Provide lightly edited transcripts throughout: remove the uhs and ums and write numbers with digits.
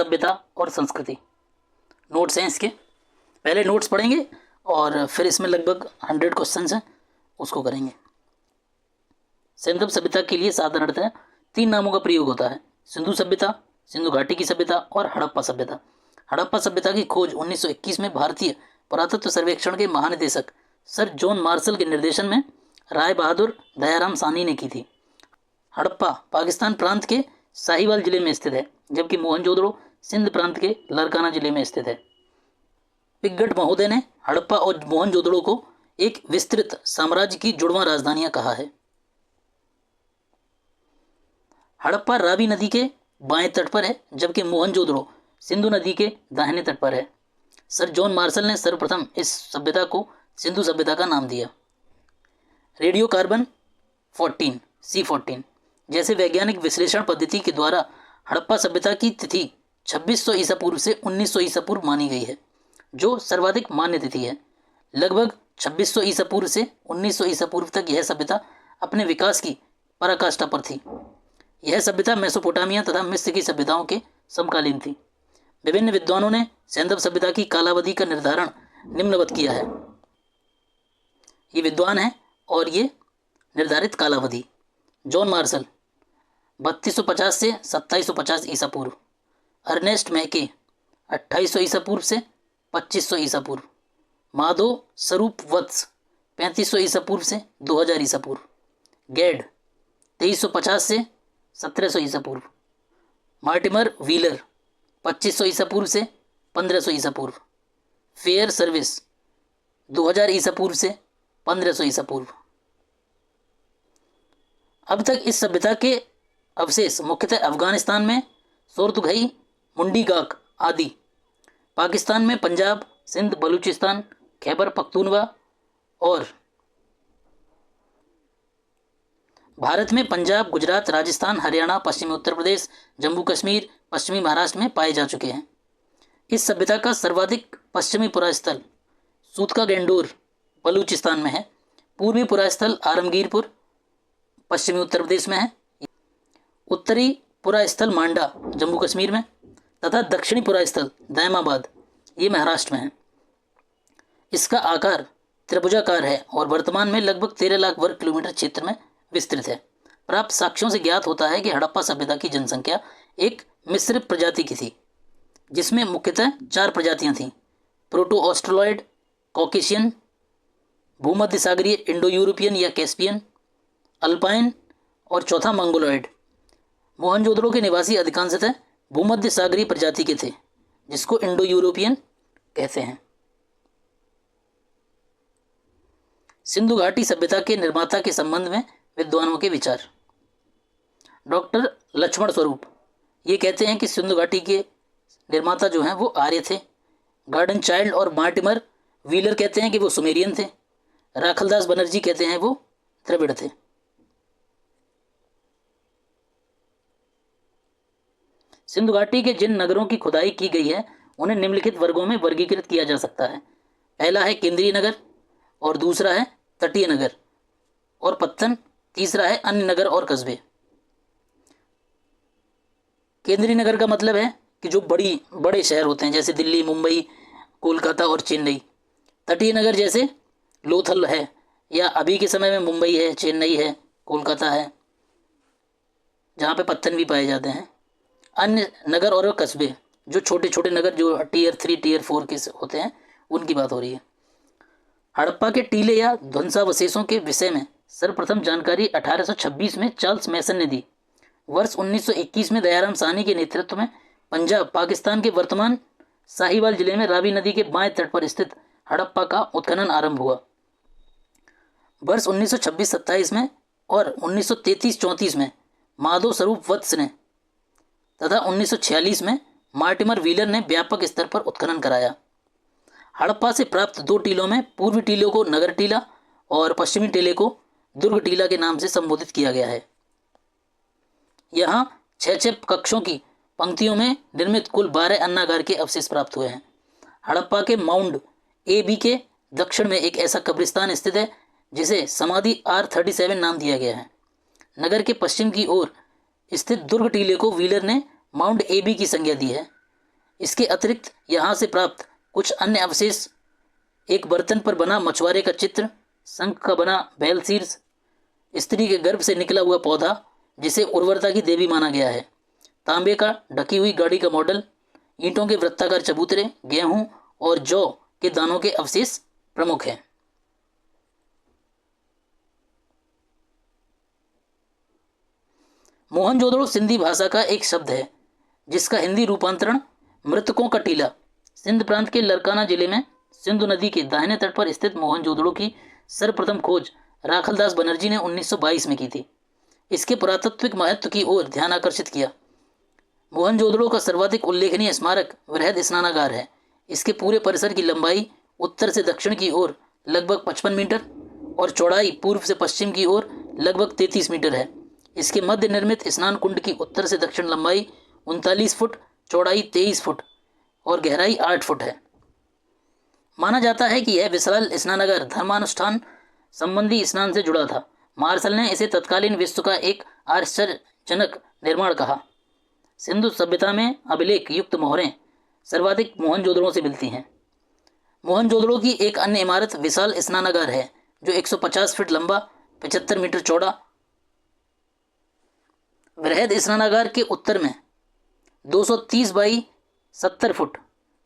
सभ्यता और संस्कृति। नोट्स हैं इसके, पहले नोट्स पढ़ेंगे और फिर इसमें लगभग 100 क्वेश्चंस हैं, उसको करेंगे। सिंधु सभ्यता के लिए साधारणतः 3 नामों का प्रयोग होता है: सिंधु सभ्यता, सिंधु घाटी की सभ्यता और हड़प्पा सभ्यता। हड़प्पा सभ्यता की खोज 1921 में भारतीय पुरातत्व सर्वेक्षण के महानिदेशक सर जॉन मार्शल के निर्देशन में राय बहादुर दयाराम साहनी ने की थी। हड़प्पा पाकिस्तान प्रांत के साहिवाल जिले में स्थित है, जबकि मोहनजोदड़ो सिंध प्रांत के लारकाना जिले में स्थित है। पिगट महोदय ने हड़प्पा और मोहनजोदड़ो को एक विस्तृत साम्राज्य की जुड़वां राजधानियां कहा है। हड़प्पा रावी नदी के बाएं तट पर है, जबकि मोहनजोदड़ो सिंधु नदी के दाहिने तट पर है। सर जॉन मार्शल ने सर्वप्रथम इस सभ्यता को सिंधु सभ्यता का नाम दिया। रेडियो कार्बन 14 C14 जैसे वैज्ञानिक विश्लेषण पद्धति के द्वारा हड़प्पा सभ्यता की तिथि 2600 ईसा पूर्व से 1900 ईसा पूर्व मानी गई है, जो सर्वाधिक मान्य तिथि है। लगभग 2600 ईसा पूर्व से 1900 ईसा पूर्व तक यह सभ्यता अपने विकास की पराकाष्ठा पर थी। यह सभ्यता मेसोपोटामिया तथा मिस्र की सभ्यताओं के समकालीन थी। विभिन्न विद्वानों ने सिंधु सभ्यता की कालावधि का निर्धारण निम्नवत किया है। ये विद्वान हैं और ये निर्धारित कालावधि: जॉन मार्शल 3250 से 2750 ईसा पूर्व, अर्नेस्ट मैके 2800 ईसा पूर्व से 2500 ईसा पूर्व, माधव स्वरूप वत्स 3500 ईसा पूर्व से 2000 ईसा पूर्व, गैड 2350 से 1700 ईसा पूर्व, मार्टिमर व्हीलर 2500 ईसा पूर्व से 1500 ईसा पूर्व, फेयर सर्विस 2000 ईसा पूर्व से 1500 ईसा पूर्व। अब तक इस सभ्यता के अवशेष मुख्यतः अफगानिस्तान में सोरतुघई, मुंडीगाक आदि, पाकिस्तान में पंजाब, सिंध, बलूचिस्तान, खैबर पख्तूनवा और भारत में पंजाब, गुजरात, राजस्थान, हरियाणा, पश्चिमी उत्तर प्रदेश, जम्मू कश्मीर, पश्चिमी महाराष्ट्र में पाए जा चुके हैं। इस सभ्यता का सर्वाधिक पश्चिमी पुरास्थल सूतका गेंडोर बलूचिस्तान में है। पूर्वी पुरास्थल आलमगीरपुर पश्चिमी उत्तर प्रदेश में है। उत्तरी पुरास्थल मांडा जम्मू कश्मीर में तथा दक्षिणी पुरास्थल दैमाबाद ये महाराष्ट्र में है। इसका आकार त्रिभुजाकार है और वर्तमान में लगभग 13 लाख वर्ग किलोमीटर क्षेत्र में विस्तृत है। प्राप्त साक्ष्यों से ज्ञात होता है कि हड़प्पा सभ्यता की जनसंख्या एक मिश्र प्रजाति की थी, जिसमें मुख्यतः 4 प्रजातियां थीं: प्रोटो ऑस्ट्रोलॉइड, कॉकेशियन, भूमध्य सागरीय इंडो यूरोपियन या कैस्पियन, अल्पाइन और चौथा मंगोलॉइड। मोहनजोदड़ो के निवासी अधिकांशतः भूमध्य सागरीय प्रजाति के थे, जिसको इंडो यूरोपियन कहते हैं। सिंधु घाटी सभ्यता के निर्माता के संबंध में विद्वानों के विचार। डॉक्टर लक्ष्मण स्वरूप ये कहते हैं कि सिंधु घाटी के निर्माता जो हैं वो आर्य थे। गार्डन चाइल्ड और मार्टिमर व्हीलर कहते हैं कि वो सुमेरियन थे। राखलदास बनर्जी कहते हैं वो द्रविड़ थे। सिंधु घाटी के जिन नगरों की खुदाई की गई है उन्हें निम्नलिखित वर्गों में वर्गीकृत किया जा सकता है। पहला है केंद्रीय नगर और दूसरा है तटीय नगर और पत्तन, तीसरा है अन्य नगर और कस्बे। केंद्रीय नगर का मतलब है कि जो बड़े शहर होते हैं जैसे दिल्ली, मुंबई, कोलकाता और चेन्नई। तटीय नगर जैसे लोथल है या अभी के समय में मुंबई है, चेन्नई है, कोलकाता है, जहाँ पे पत्तन भी पाए जाते हैं। अन्य नगर और कस्बे जो छोटे छोटे नगर जो टियर 3 टियर 4 के होते हैं उनकी बात हो रही है। हड़प्पा के टीले या ध्वंसावशेषों के विषय में सर्वप्रथम जानकारी 1826 में चार्ल्स मैसन ने दी। वर्ष 1921 में दयाराम साहनी के नेतृत्व में पंजाब पाकिस्तान के वर्तमान साहिवाल जिले में रावी नदी के बाएं तट पर स्थित हड़प्पा का उत्खनन आरंभ हुआ। वर्ष 1926-27 में और 1933-34 में माधव स्वरूप वत्स ने तथा 1946 में मार्टिमर व्हीलर ने व्यापक स्तर पर उत्खनन कराया। हड़प्पा से प्राप्त 2 टीलों में पूर्वी टीले को नगर टीला और पश्चिमी टीले को दुर्ग टीला के नाम से संबोधित किया गया है। यहाँ 6 कक्षों की पंक्तियों में निर्मित कुल 12 अन्नागार के अवशेष प्राप्त हुए हैं। हड़प्पा के माउंड AB के दक्षिण में एक ऐसा कब्रिस्तान स्थित है जिसे समाधि R37 नाम दिया गया है। नगर के पश्चिम की ओर स्थित दुर्ग टीले को व्हीलर ने माउंट AB की संज्ञा दी है। इसके अतिरिक्त यहाँ से प्राप्त कुछ अन्य अवशेष, एक बर्तन पर बना मछुआरे का चित्र, शंख का बना बैल शीर्ष, स्त्री के गर्भ से निकला हुआ पौधा जिसे उर्वरता की देवी माना गया है, तांबे का ढकी हुई गाड़ी का मॉडल, ईंटों के वृत्ताकार चबूतरे, गेहूं और जौ के दानों के अवशेष प्रमुख हैं। मोहनजोदड़ो सिंधी भाषा का एक शब्द है जिसका हिंदी रूपांतरण मृतकों का टीला, सिंध प्रांत के लरकाना जिले में सिंधु नदी के दाहिने तट पर स्थित मोहनजोदड़ो की सर्वप्रथम खोज राखलदास बनर्जी ने 1922 में की थी। इसके पुरातात्विक महत्व की ओर ध्यान आकर्षित किया। मोहनजोदड़ो का सर्वाधिक उल्लेखनीय स्मारक वृहद स्नानागार है। इसके पूरे परिसर की लंबाई उत्तर से दक्षिण की ओर लगभग 55 मीटर और चौड़ाई पूर्व से पश्चिम की ओर लगभग 33 मीटर है। इसके मध्य निर्मित स्नान कुंड की उत्तर से दक्षिण लंबाई 39 फुट, चौड़ाई 23 फुट और गहराई 8 फुट है। माना जाता है कि यह विशाल स्नानागार धर्मानुष्ठान संबंधी स्नान से जुड़ा था। मार्शल ने इसे तत्कालीन विश्व का एक आश्चर्यजनक निर्माण कहा। सिंधु सभ्यता में अभिलेख युक्त मोहरें सर्वाधिक मोहनजोदड़ो से मिलती हैं। मोहनजोदड़ो की एक अन्य इमारत विशाल स्नानागार है जो 150 फीट लंबा, 75 मीटर चौड़ा। वृहद स्नानागार के उत्तर में 230 बाई 70 फुट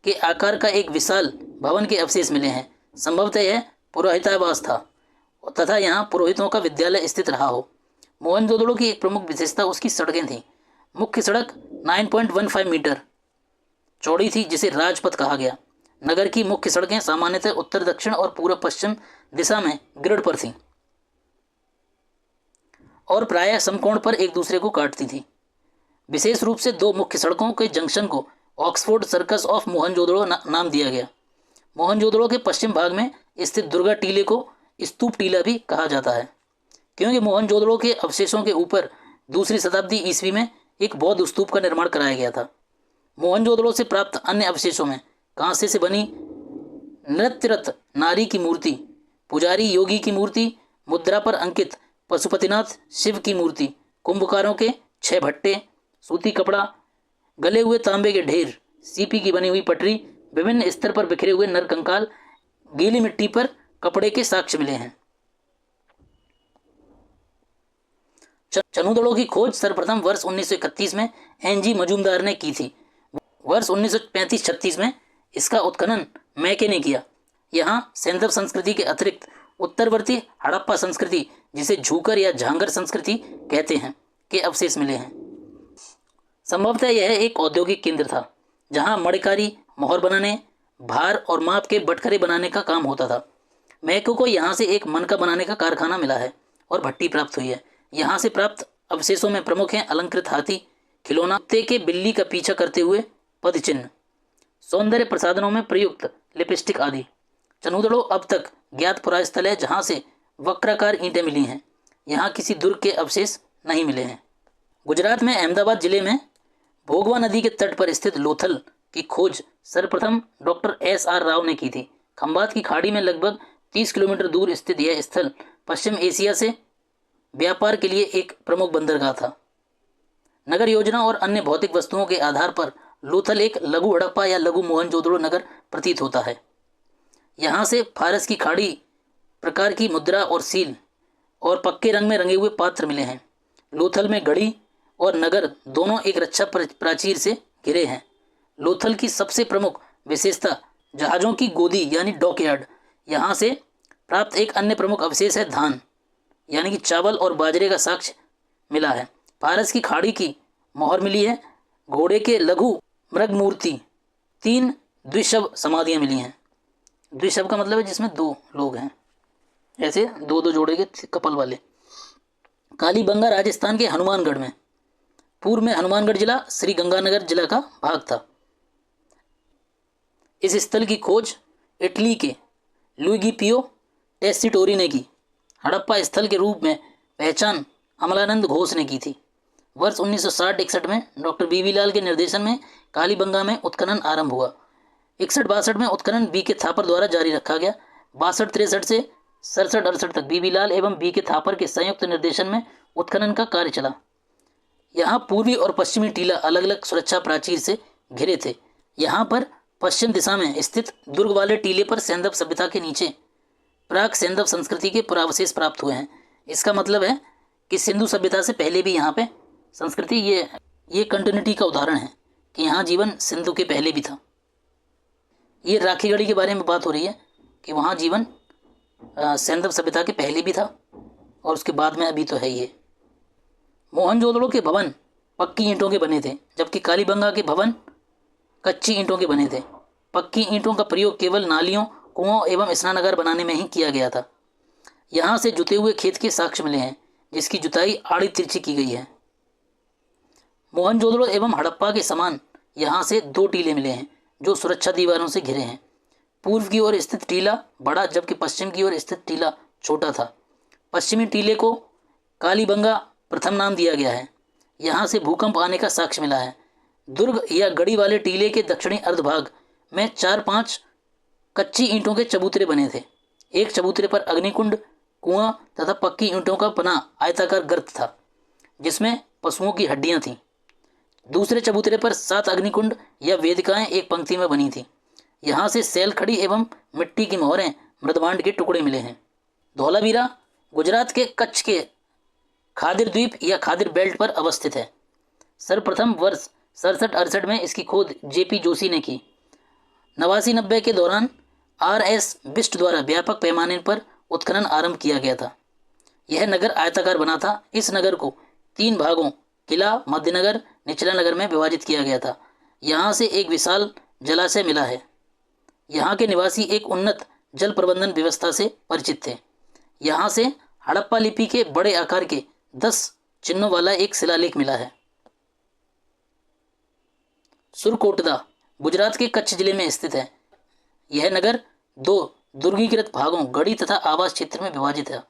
के आकार का एक विशाल भवन के अवशेष मिले हैं। संभवतः यह पुरोहितावास था तथा यहाँ पुरोहितों का विद्यालय स्थित रहा हो। मोहनजोदड़ो की एक प्रमुख विशेषता उसकी सड़कें थीं। मुख्य सड़क 9.15 मीटर चौड़ी थी जिसे राजपथ कहा गया। नगर की मुख्य सड़कें सामान्यतः उत्तर दक्षिण और पूर्व पश्चिम दिशा में ग्रिड पर थीं और प्रायः समकोण पर एक दूसरे को काटती थी। विशेष रूप से दो मुख्य सड़कों के जंक्शन को ऑक्सफोर्ड सर्कस ऑफ मोहनजोदड़ो नाम दिया गया। मोहनजोदड़ो के पश्चिम भाग में स्थित दुर्गा टीले को स्तूप टीला भी कहा जाता है क्योंकि मोहनजोदड़ो के अवशेषों के ऊपर दूसरी शताब्दी ईस्वी में एक बौद्ध स्तूप का निर्माण कराया गया था। मोहनजोदड़ो से प्राप्त अन्य अवशेषों में कांसे से बनी नृत्यरत नारी की मूर्ति, पुजारी योगी की मूर्ति, मुद्रा पर अंकित पशुपतिनाथ शिव की मूर्ति, कुंभकारों के 6 भट्टे, सूती कपड़ा, गले हुए तांबे के ढेर, सीपी की बनी हुई पटरी, विभिन्न स्तर पर बिखरे हुए नरकंकाल, गीली मिट्टी पर कपड़े के साक्ष्य मिले हैं। चनूदड़ो की खोज सर्वप्रथम वर्ष 1931 में एनजी मजूमदार ने की थी। वर्ष 1935-36 में इसका उत्खनन मैके ने किया। यहाँ सैंधव संस्कृति के अतिरिक्त उत्तरवर्ती हड़प्पा संस्कृति, जिसे झूकर या झांगर संस्कृति कहते हैं, के अवशेष मिले हैं। संभवतः यह एक औद्योगिक केंद्र था जहाँ मणिकारी, मोहर बनाने, भार और माप के बटखरे बनाने का काम होता था। मैको को यहाँ से एक मनका बनाने का कारखाना मिला है और भट्टी प्राप्त हुई है। यहाँ से प्राप्त अवशेषों में प्रमुख हैं अलंकृत हाथी, खिलौना, कुत्ते के बिल्ली का पीछा करते हुए पद चिन्ह, सौंदर्य प्रसाधनों में प्रयुक्त लिपस्टिक आदि। चनूदड़ो अब तक ज्ञात पुरास्थल है जहाँ से वक्राकार ईंटें मिली हैं। यहाँ किसी दुर्ग के अवशेष नहीं मिले हैं। गुजरात में अहमदाबाद जिले में भोगवा नदी के तट पर स्थित लोथल की खोज सर्वप्रथम डॉक्टर SR राव ने की थी। खंबात की खाड़ी में लगभग 30 किलोमीटर दूर स्थित यह स्थल पश्चिम एशिया से व्यापार के लिए एक प्रमुख बंदरगाह था। नगर योजना और अन्य भौतिक वस्तुओं के आधार पर लोथल एक लघु हड़प्पा या लघु मोहनजोदड़ो नगर प्रतीत होता है। यहाँ से फारस की खाड़ी प्रकार की मुद्रा और सील और पक्के रंग में रंगे हुए पात्र मिले हैं। लोथल में गढ़ी और नगर दोनों एक रक्षा प्राचीर से घिरे हैं। लोथल की सबसे प्रमुख विशेषता जहाज़ों की गोदी यानी डॉकयार्ड। यहाँ से प्राप्त एक अन्य प्रमुख अवशेष है धान यानी कि चावल और बाजरे का साक्ष्य मिला है। फारस की खाड़ी की मोहर मिली है। घोड़े के लघु मृग मूर्ति, 3 द्विशव समाधियाँ मिली हैं। द्विशव का मतलब है जिसमें 2 लोग हैं, ऐसे 2-2 जोड़े के कपल वाले। कालीबंगा राजस्थान के हनुमानगढ़ में, पूर्व में हनुमानगढ़ जिला श्री गंगानगर जिला का भाग था। इस स्थल की खोज इटली के लुइगी पियो टेस्सिटोरी ने की। हड़प्पा स्थल के रूप में पहचान अमलानंद घोष ने की थी। वर्ष 1960-61 में डॉक्टर BV लाल के निर्देशन में कालीबंगा में उत्खनन आरंभ हुआ। 61-62 में उत्खनन BK थापर द्वारा जारी रखा गया। 62-63 से 67-68 तक BV लाल एवं BK थापर के संयुक्त निर्देशन में उत्खनन का कार्य चला। यहाँ पूर्वी और पश्चिमी टीला अलग अलग सुरक्षा प्राचीर से घिरे थे। यहाँ पर पश्चिम दिशा में स्थित दुर्ग वाले टीले पर सैंधव सभ्यता के नीचे प्राक सैंधव संस्कृति के पुरावशेष प्राप्त हुए हैं। इसका मतलब है कि सिंधु सभ्यता से पहले भी यहाँ पे संस्कृति, ये कंटिन्यूटी का उदाहरण है कि यहाँ जीवन सिंधु के पहले भी था। ये राखीगढ़ी के बारे में बात हो रही है कि वहाँ जीवन सैंधव सभ्यता के पहले भी था और उसके बाद में अभी तो है ये। मोहनजोदड़ो के भवन पक्की ईंटों के बने थे, जबकि कालीबंगा के भवन कच्ची ईंटों के बने थे। पक्की ईंटों का प्रयोग केवल नालियों, कुओं एवं स्नानागार बनाने में ही किया गया था। यहाँ से जुते हुए खेत के साक्ष्य मिले हैं, जिसकी जुताई आड़ी तिरछी की गई है। मोहनजोदड़ो एवं हड़प्पा के समान यहाँ से 2 टीले मिले हैं जो सुरक्षा दीवारों से घिरे हैं। पूर्व की ओर स्थित टीला बड़ा, जबकि पश्चिम की ओर स्थित टीला छोटा था। पश्चिमी टीले को कालीबंगा प्रथम नाम दिया गया है। यहाँ से भूकंप आने का साक्ष्य मिला है। दुर्ग या गढ़ी वाले टीले के दक्षिणी अर्धभाग में 4-5 कच्ची ईंटों के चबूतरे बने थे। एक चबूतरे पर अग्निकुंड, कुआं तथा पक्की ईंटों का बना आयताकार गर्त था, जिसमें पशुओं की हड्डियां थीं। दूसरे चबूतरे पर 7 अग्निकुंड या वेदिकाएं एक पंक्ति में बनी थी। यहाँ से सैलखड़ी एवं मिट्टी की मोहरें, मृदभांड के टुकड़े मिले हैं। धौलावीरा गुजरात के कच्छ के खादिर द्वीप या खादिर बेल्ट पर अवस्थित है। सर्वप्रथम वर्ष 67-68 में इसकी खोज जेपी जोशी ने की। 89-90 के दौरान आर.एस. बिष्ट द्वारा व्यापक पैमाने पर उत्खनन आरंभ किया गया था। यह नगर आयताकार बना था। इस नगर को 3 भागों, किला, मध्यनगर, निचला नगर में विभाजित किया गया था। यहाँ से एक विशाल जलाशय मिला है। यहाँ के निवासी एक उन्नत जल प्रबंधन व्यवस्था से परिचित थे। यहाँ से हड़प्पा लिपि के बड़े आकार के 10 चिन्हों वाला एक शिलालेख मिला है। सुरकोटदा गुजरात के कच्छ जिले में स्थित है। यह नगर 2 दुर्गीकृत भागों, गढ़ी तथा आवास क्षेत्र में विभाजित है।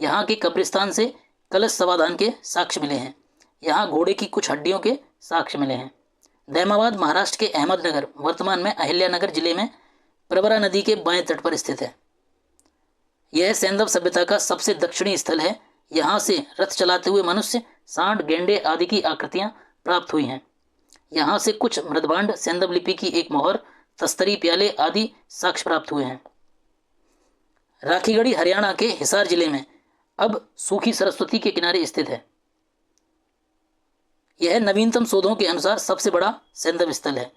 यहाँ के कब्रिस्तान से कलश समाधान के साक्ष्य मिले हैं। यहाँ घोड़े की कुछ हड्डियों के साक्ष्य मिले हैं। दैमाबाद महाराष्ट्र के अहमदनगर, वर्तमान में अहिल्यानगर जिले में प्रवरा नदी के बाएं तट पर स्थित है। यह सैंधव सभ्यता का सबसे दक्षिणी स्थल है। यहाँ से रथ चलाते हुए मनुष्य, सांड, गेंडे आदि की आकृतियां प्राप्त हुई हैं। यहाँ से कुछ मृदभांड, सैंधव लिपि की एक मोहर, तस्तरी, प्याले आदि साक्ष्य प्राप्त हुए हैं। राखीगढ़ी हरियाणा के हिसार जिले में अब सूखी सरस्वती के किनारे स्थित है। यह नवीनतम शोधों के अनुसार सबसे बड़ा सैंधव स्थल है।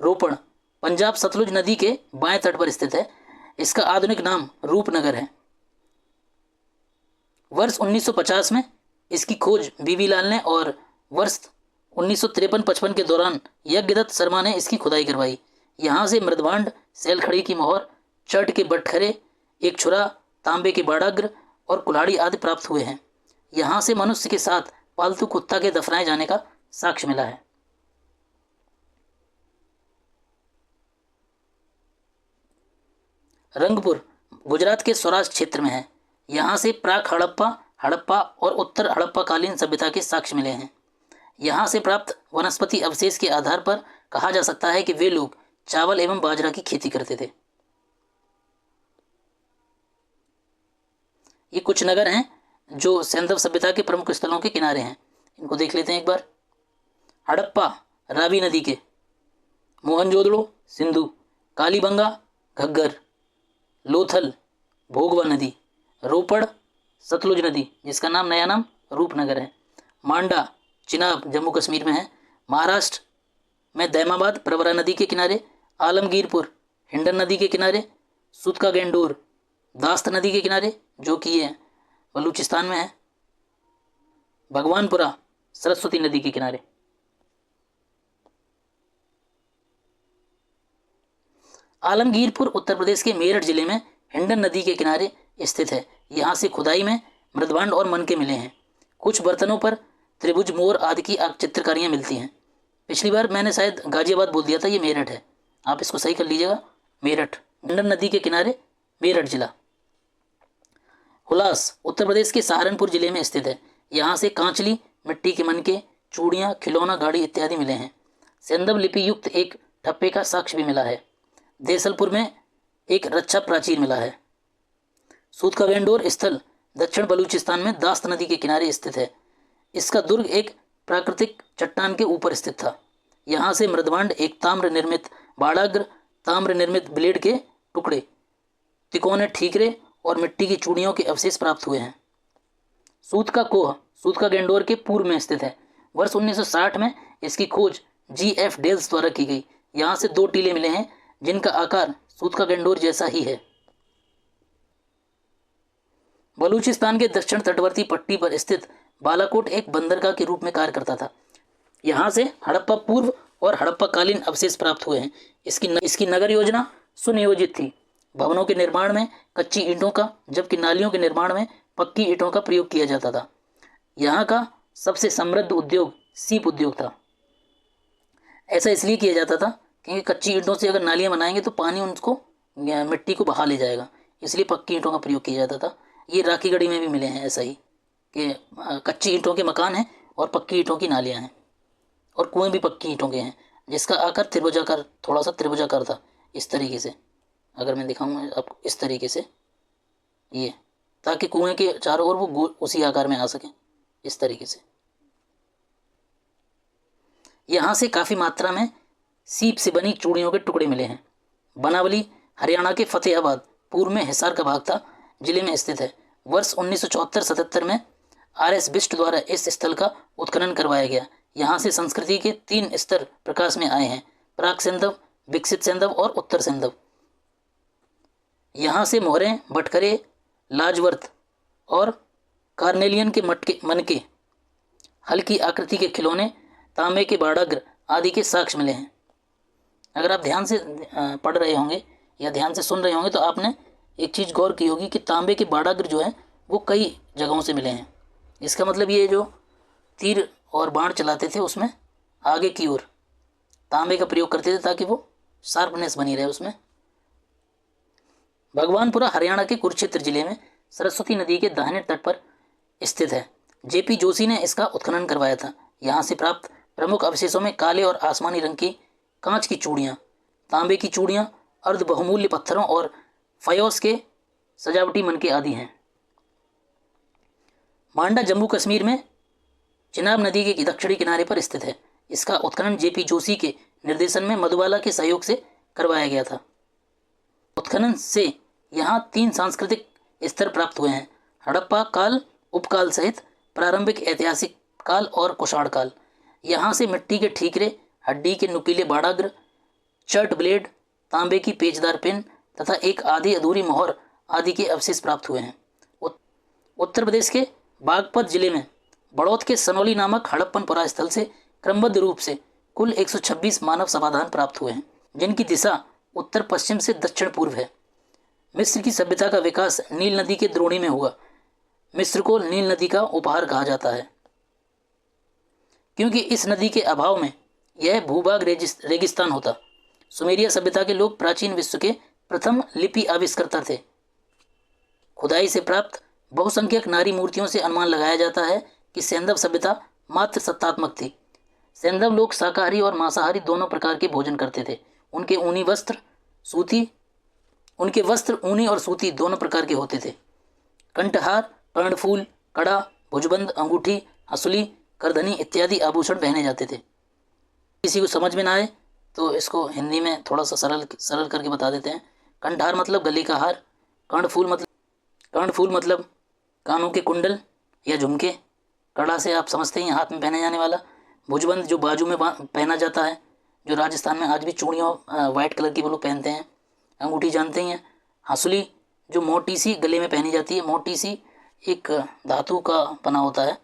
रोपण पंजाब सतलुज नदी के बाएं तट पर स्थित है। इसका आधुनिक नाम रूपनगर है। वर्ष 1950 में इसकी खोज बीबी लाल ने और वर्ष 1953-55 के दौरान यज्ञदत्त शर्मा ने इसकी खुदाई करवाई। यहाँ से मृदभांड, सैलखड़ी की मोहर, चट के बटखरे, एक छुरा, तांबे के बाड़ाग्र और कुल्हाड़ी आदि प्राप्त हुए हैं। यहाँ से मनुष्य के साथ पालतू कुत्ता के दफनाए जाने का साक्ष्य मिला है। रंगपुर गुजरात के सौराष्ट्र क्षेत्र में है। यहाँ से प्राक हड़प्पा और उत्तर हड़प्पा कालीन सभ्यता के साक्ष्य मिले हैं। यहाँ से प्राप्त वनस्पति अवशेष के आधार पर कहा जा सकता है कि वे लोग चावल एवं बाजरा की खेती करते थे। ये कुछ नगर हैं जो सैंधव सभ्यता के प्रमुख स्थलों के किनारे हैं। इनको देख लेते हैं एक बार। हड़प्पा रावी नदी के, मोहनजोदड़ो सिंधु, कालीबंगा घग्गर, लोथल भोगवा नदी, रोपड़ सतलुज नदी जिसका नाम नया नाम रूपनगर है, मांडा चिनाब जम्मू कश्मीर में है, महाराष्ट्र में दैमाबाद प्रवरा नदी के किनारे, आलमगीरपुर हिंडन नदी के किनारे, सुतका गेंडोर दास्त नदी के किनारे जो कि ये बलूचिस्तान में है, भगवानपुरा सरस्वती नदी के किनारे। आलमगीरपुर उत्तर प्रदेश के मेरठ जिले में हिंडन नदी के किनारे स्थित है। यहाँ से खुदाई में मृदभांड और मनके मिले हैं। कुछ बर्तनों पर त्रिभुज, मोर आदि की चित्रकारियाँ मिलती हैं। पिछली बार मैंने शायद गाजियाबाद बोल दिया था, ये मेरठ है, आप इसको सही कर लीजिएगा। मेरठ हिंडन नदी के किनारे मेरठ जिला। हुलास उत्तर प्रदेश के सहारनपुर जिले में स्थित है। यहाँ से कांचली, मिट्टी के मनके, चूड़ियाँ, खिलौना, गाड़ी इत्यादि मिले हैं। सैंधव लिपि युक्त एक ठप्पे का साक्ष्य भी मिला है। देसलपुर में एक रक्षा प्राचीर मिला है। सूतका गेंडोर स्थल दक्षिण बलूचिस्तान में दास्त नदी के किनारे स्थित है। इसका दुर्ग एक प्राकृतिक चट्टान के ऊपर स्थित था। यहाँ से मृदभांड, एक ताम्र निर्मित बाड़ाग्र, ताम्र निर्मित ब्लेड के टुकड़े, तिकोने ठीकरे और मिट्टी की चूड़ियों के अवशेष प्राप्त हुए हैं। सूत का कोह सूतका-गैंडोर के पूर्व में स्थित है। वर्ष 1960 में इसकी खोज G.F. डेल्स द्वारा की गई। यहाँ से 2 टीले मिले हैं जिनका आकार सूतका-गैंडोर जैसा ही है। बलूचिस्तान के दक्षिण तटवर्ती पट्टी पर स्थित बालाकोट एक बंदरगाह के रूप में कार्य करता था। यहाँ से हड़प्पा पूर्व और हड़प्पा कालीन अवशेष प्राप्त हुए हैं। इसकी नगर योजना सुनियोजित थी। भवनों के निर्माण में कच्ची ईंटों का, जबकि नालियों के निर्माण में पक्की ईंटों का प्रयोग किया जाता था। यहाँ का सबसे समृद्ध उद्योग सीप उद्योग था। ऐसा इसलिए किया जाता था क्योंकि कच्ची ईंटों से अगर नालियाँ बनाएंगे तो पानी उनको मिट्टी को बहा ले जाएगा, इसलिए पक्की ईंटों का प्रयोग किया जाता था। ये राखीगढ़ी में भी मिले हैं ऐसा ही कि कच्ची ईंटों के मकान हैं और पक्की ईंटों की नालियाँ हैं, और कुएं भी पक्की ईंटों के हैं जिसका आकार त्रिभुजाकार, थोड़ा सा त्रिभुजाकार था। इस तरीके से अगर मैं दिखाऊँ आपको, इस तरीके से ये, ताकि कुएं के चारों ओर वो उसी आकार में आ सके, इस तरीके से। यहाँ से काफ़ी मात्रा में सीप से बनी चूड़ियों के टुकड़े मिले हैं। बनावली हरियाणा के फतेहाबाद, पूर्व में हिसार का भाग था, जिले में स्थित है। वर्ष 1974-77 में R.S. बिष्ट द्वारा इस स्थल का उत्खनन करवाया गया। यहाँ से संस्कृति के 3 स्तर प्रकाश में आए हैं: प्राक सैंधव, विकसित सैंधव और उत्तर सैंधव। यहाँ से मोहरें, बटखरे, लाजवर्त और कार्नेलियन के मनके, हल्की आकृति के खिलौने, तांबे के बाड़ाग्र आदि के साक्ष्य मिले हैं। अगर आप ध्यान से पढ़ रहे होंगे या ध्यान से सुन रहे होंगे तो आपने एक चीज़ गौर की होगी कि तांबे के बाड़ाग्र जो है वो कई जगहों से मिले हैं। इसका मतलब ये जो तीर और बाण चलाते थे उसमें आगे की ओर तांबे का प्रयोग करते थे ताकि वो शार्पनेस बनी रहे उसमें। भगवानपुरा हरियाणा के कुरुक्षेत्र जिले में सरस्वती नदी के दाहिने तट पर स्थित है। J.P. जोशी ने इसका उत्खनन करवाया था। यहाँ से प्राप्त प्रमुख अवशेषों में काले और आसमानी रंग की कांच की चूड़ियाँ, तांबे की चूड़ियाँ, अर्ध बहुमूल्य पत्थरों और फयोस के सजावटी मनके आदि हैं। मांडा जम्मू कश्मीर में चिनाब नदी के दक्षिणी किनारे पर स्थित है। इसका उत्खनन J.P. जोशी के निर्देशन में मधुबाला के सहयोग से करवाया गया था। उत्खनन से यहाँ 3 सांस्कृतिक स्तर प्राप्त हुए हैं: हड़प्पा काल, उपकाल सहित प्रारंभिक ऐतिहासिक काल और कुषाण काल। यहाँ से मिट्टी के ठीकरे, हड्डी के नुकीले बाड़ाग्र, चर्ट ब्लेड, तांबे की पेचदार पिन तथा एक आधी अधूरी मोहर आदि के अवशेष प्राप्त हुए हैं। उत्तर प्रदेश के बागपत जिले में बड़ौत के सनौली नामक हड़प्पन पुरास्थल से क्रमबद्ध रूप से कुल 126 मानव समाधान प्राप्त हुए हैं, जिनकी दिशा उत्तर पश्चिम से दक्षिण पूर्व है। मिस्र की सभ्यता का विकास नील नदी के द्रोणी में हुआ। मिस्र को नील नदी का उपहार कहा जाता है क्योंकि इस नदी के अभाव में यह भूभाग रेगिस्तान होता। सुमेरिया सभ्यता के लोग प्राचीन विश्व के प्रथम लिपि आविष्कर्ता थे। खुदाई से प्राप्त बहुसंख्यक नारी मूर्तियों से अनुमान लगाया जाता है कि सैंधव सभ्यता मात्र सत्तात्मक थी। सैंधव लोग शाकाहारी और मांसाहारी दोनों प्रकार के भोजन करते थे। उनके वस्त्र ऊनी और सूती दोनों प्रकार के होते थे। कंठहार, कर्णफूल, कड़ा, भुजबंद, अंगूठी, हंसुली, करधनी इत्यादि आभूषण पहने जाते थे। किसी को समझ में ना आए तो इसको हिंदी में थोड़ा सा सरल करके बता देते हैं। कंठहार मतलब गले का हार, कर्णफूल मतलब कानों के कुंडल या झुमके, कड़ा से आप समझते हैं हाथ में पहने जाने वाला, भुजबंद जो बाजू में पहना जाता है, जो राजस्थान में आज भी चूड़ियों वाइट कलर की वो लोग पहनते हैं, अंगूठी जानते ही हैं, हंसुली जो मोटी सी गले में पहनी जाती है, मोटी सी एक धातु का बना होता है,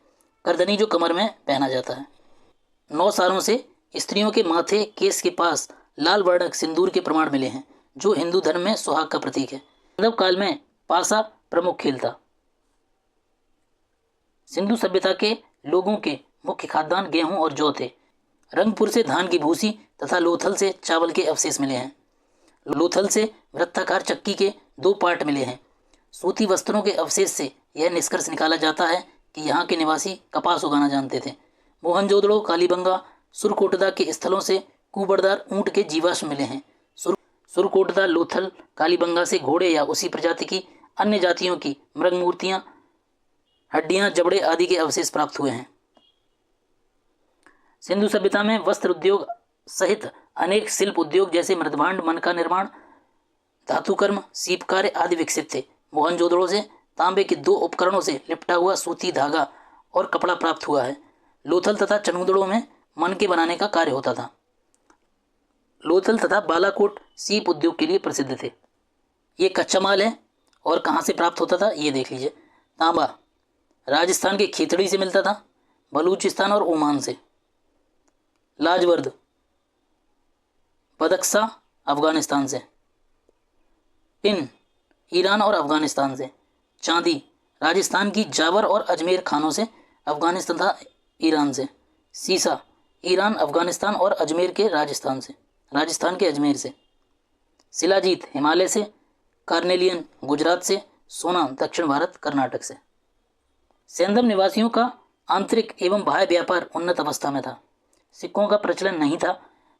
करधनी जो कमर में पहना जाता है। 9 सालों से स्त्रियों के माथे केस के पास लाल वर्णक सिंदूर के प्रमाण मिले हैं, जो हिंदू धर्म में सुहाग का प्रतीक है। यादव काल में पासा प्रमुख खेल था। सिंधु सभ्यता के लोगों के मुख्य खाद्यान्न गेहूं और जौ थे। रंगपुर से धान की भूसी तथा लोथल से चावल के अवशेष मिले हैं। लोथल से वृत्ताकार चक्की के 2 पार्ट मिले हैं। सूती वस्त्रों के अवशेष से यह निष्कर्ष निकाला जाता है कि यहाँ के निवासी कपास उगाना जानते थे। मोहनजोदड़ो, कालीबंगा, सुरकोटदा के स्थलों से कुबड़दार ऊंट के जीवाश्म मिले हैं। सुरकोटदा, लोथल, कालीबंगा से घोड़े या उसी प्रजाति की अन्य जातियों की मृग मूर्तियां, हड्डियां, जबड़े आदि के अवशेष प्राप्त हुए हैं। सिंधु सभ्यता में वस्त्र उद्योग सहित अनेक शिल्प उद्योग जैसे मृदभांड, मन का निर्माण, धातुकर्म, सीप कार्य आदि विकसित थे। मोहनजोदड़ो से तांबे के 2 उपकरणों से लिपटा हुआ सूती धागा और कपड़ा प्राप्त हुआ है। लोथल तथा चनूदड़ो में मन के बनाने का कार्य होता था। लोथल तथा बालाकोट सीप उद्योग के लिए प्रसिद्ध थे। ये कच्चा माल है और कहाँ से प्राप्त होता था ये देख लीजिए। तांबा राजस्थान के खेतड़ी से मिलता था, बलूचिस्तान और ओमान से। लाजवर्द बदख्शा अफगानिस्तान से। टिन ईरान और अफगानिस्तान से। चांदी राजस्थान की जावर और अजमेर खानों से, अफगानिस्तान तथा ईरान से। सीसा ईरान, अफगानिस्तान और अजमेर के राजस्थान के अजमेर से। शिलाजीत हिमालय से। कार्नेलियन गुजरात से। सोना दक्षिण भारत कर्नाटक से। सेंधम निवासियों का आंतरिक एवं बाह्य व्यापार उन्नत अवस्था में था। सिक्कों का प्रचलन नहीं था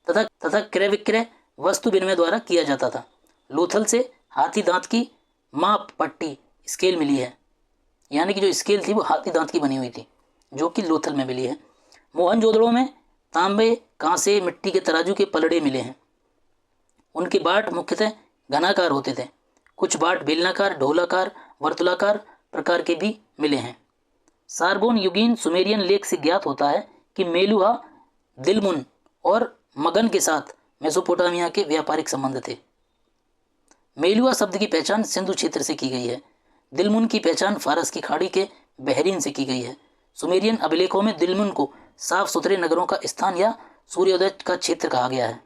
तथा क्रय विक्रय वस्तु विनिमय द्वारा किया जाता था। लोथल से हाथी दांत की माप पट्टी स्केल मिली है, यानी कि जो स्केल थी वो हाथी दांत की बनी हुई थी, जो कि लोथल में मिली है। मोहनजोदड़ो में तांबे, कांसे, मिट्टी के तराजू के पलड़े मिले हैं। उनके बाट मुख्यतः घनाकार होते थे। कुछ बाट बेलनाकार, ढोलाकार, वर्तुलाकार प्रकार के भी मिले हैं। सारगोन युगीन सुमेरियन लेख से ज्ञात होता है कि मेलुहा, दिलमुन और मगन के साथ मेसोपोटामिया के व्यापारिक संबंध थे। मेलुहा शब्द की पहचान सिंधु क्षेत्र से की गई है। दिलमुन की पहचान फारस की खाड़ी के बहरीन से की गई है। सुमेरियन अभिलेखों में दिलमुन को साफ सुथरे नगरों का स्थान या सूर्योदय का क्षेत्र कहा गया है।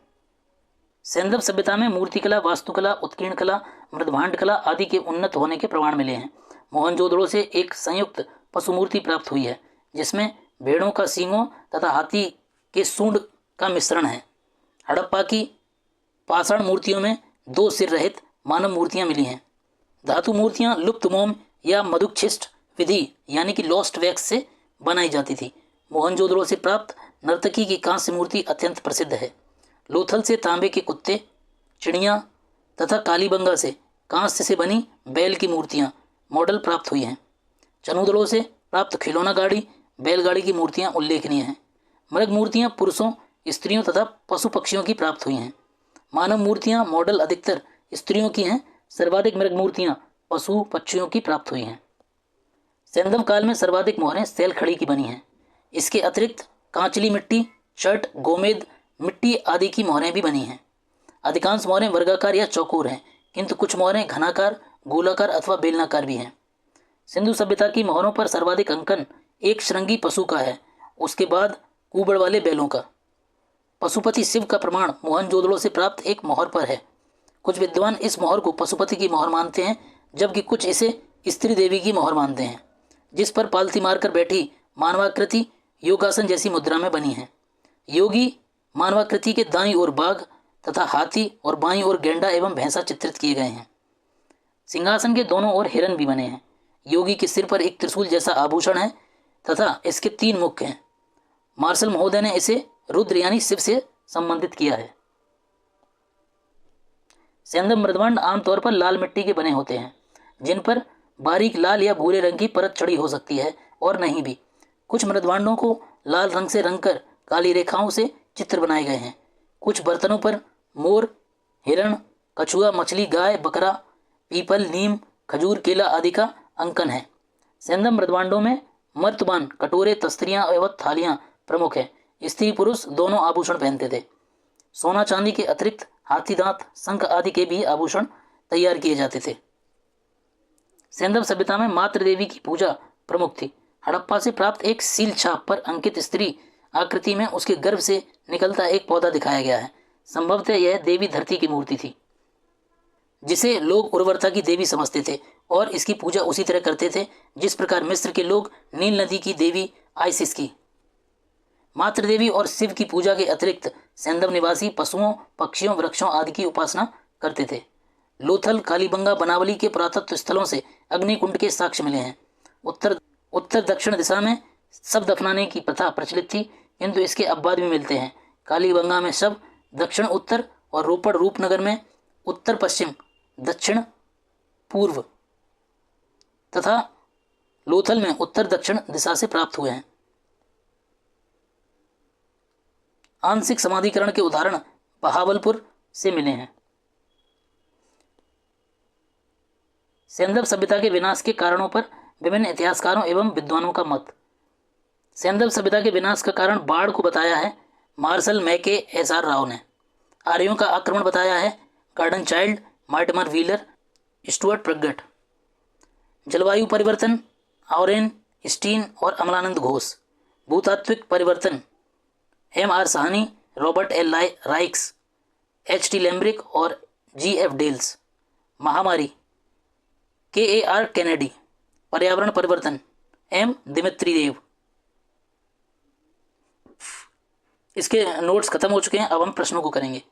सेंधव सभ्यता में मूर्तिकला, वास्तुकला, उत्कीर्ण कला, मृदभांड कला आदि के उन्नत होने के प्रमाण मिले हैं। मोहनजोदड़ो से एक संयुक्त पशु मूर्ति प्राप्त हुई है, जिसमें भेड़ों का सींगों तथा हाथी के सूंड का मिश्रण है। हड़प्पा की पाषाण मूर्तियों में 2 सिर रहित मानव मूर्तियां मिली हैं। धातु मूर्तियां लुप्त मोम या मधुक्षिष्ट विधि यानी कि लॉस्ट वैक्स से बनाई जाती थी। मोहनजोदड़ो से प्राप्त नर्तकी की कांस्य मूर्ति अत्यंत प्रसिद्ध है। लोथल से तांबे के कुत्ते, चिड़ियाँ तथा कालीबंगा से कांस्य से बनी बैल की मूर्तियाँ मॉडल प्राप्त हुई हैं। चनूदड़ो से प्राप्त खिलौना गाड़ी, बैलगाड़ी की मूर्तियाँ उल्लेखनीय हैं। मृग मूर्तियाँ पुरुषों, स्त्रियों तथा पशु पक्षियों की प्राप्त हुई हैं। मानव मूर्तियाँ मॉडल अधिकतर स्त्रियों की हैं। सर्वाधिक मृग मूर्तियाँ पशु पक्षियों की प्राप्त हुई हैं। सेंधव काल में सर्वाधिक मोहरें सैल खड़ी की बनी हैं। इसके अतिरिक्त कांचली मिट्टी, चट, गोमेद मिट्टी आदि की मोहरें भी बनी हैं। अधिकांश मोहरें वर्गाकार या चौकोर हैं, किंतु कुछ मोहरें घनाकार, गोलाकार अथवा बेलनाकार भी हैं। सिंधु सभ्यता की मोहरों पर सर्वाधिक अंकन एक श्रृंगी पशु का है, उसके बाद कुबड़ वाले बैलों का। पशुपति शिव का प्रमाण मोहनजोदड़ो से प्राप्त एक मोहर पर है। कुछ विद्वान इस मोहर को पशुपति की मोहर मानते हैं, जबकि कुछ इसे स्त्री देवी की मोहर मानते हैं, जिस पर पालती मारकर बैठी मानवाकृति योगासन जैसी मुद्रा में बनी है। योगी मानवाकृति के दाईं ओर बाघ तथा हाथी और बाईं ओर गेंडा एवं भैंसा चित्रित किए गए हैं। सिंहासन के दोनों ओर हिरन भी बने हैं। योगी के सिर पर एक त्रिशूल जैसा आभूषण है तथा इसके 3 मुख हैं। मार्शल महोदय ने इसे रुद्र यानी शिव से संबंधित किया है। सेंधव मृदभांड आमतौर पर लाल मिट्टी के बने होते हैं, जिन पर बारीक लाल या भूरे रंग की परत चढ़ी हो सकती है और नहीं भी। कुछ मृदभांडों को लाल रंग से रंगकर काली रेखाओं से चित्र बनाए गए हैं। कुछ बर्तनों पर मोर, हिरण, कछुआ, मछली, गाय, बकरा, पीपल, नीम, खजूर, केला आदि का अंकन है। सेंधव मृदभांडों में मर्तबान, कटोरे, तस्तरियां एवं थालियां प्रमुख है। स्त्री पुरुष दोनों आभूषण पहनते थे। सोना चांदी के अतिरिक्त हाथी दांत, शंख आदि के भी आभूषण तैयार किए जाते थे। सेंधव सभ्यता में मातृ देवी की पूजा प्रमुख थी। हड़प्पा से प्राप्त एक सील छाप पर अंकित स्त्री आकृति में उसके गर्भ से निकलता एक पौधा दिखाया गया है। संभवतः यह देवी धरती की मूर्ति थी, जिसे लोग उर्वरता की देवी समझते थे और इसकी पूजा उसी तरह करते थे जिस प्रकार मिस्र के लोग नील नदी की देवी आइसिस की। मातृ देवी और शिव की पूजा के अतिरिक्त सेंधव निवासी पशुओं, पक्षियों, वृक्षों आदि की उपासना करते थे। लोथल, कालीबंगा, बनावली के पुरातत्व स्थलों से अग्निकुंड के साक्ष्य मिले हैं। उत्तर दक्षिण दिशा में शव दफनाने की प्रथा प्रचलित थी, किंतु इसके अपवाद भी मिलते हैं। कालीबंगा में शव दक्षिण उत्तर और रोपड़ रूपनगर में उत्तर पश्चिम, दक्षिण पूर्व तथा लोथल में उत्तर दक्षिण दिशा से प्राप्त हुए हैं। आंशिक समाधिकरण के उदाहरण बहावलपुर से मिले हैं। सैंधव सभ्यता के विनाश के कारणों पर विभिन्न इतिहासकारों एवं विद्वानों का मत। सैंधव सभ्यता के विनाश का कारण बाढ़ को बताया है मार्शल मैके एस.आर. राव ने। आर्यों का आक्रमण बताया है garden child, Mortimer wheeler, Stuart प्रगट। जलवायु परिवर्तन ऑरेन स्टीन और अमलानंद घोष। भूतात्विक परिवर्तन M.R. Sahni, Robert L Raikes, H.T. Lambrick और G.F. डेल्स। महामारी K.A.R. कैनेडी। पर्यावरण परिवर्तन M. दिमित्री देव। इसके नोट्स खत्म हो चुके हैं, अब हम प्रश्नों को करेंगे।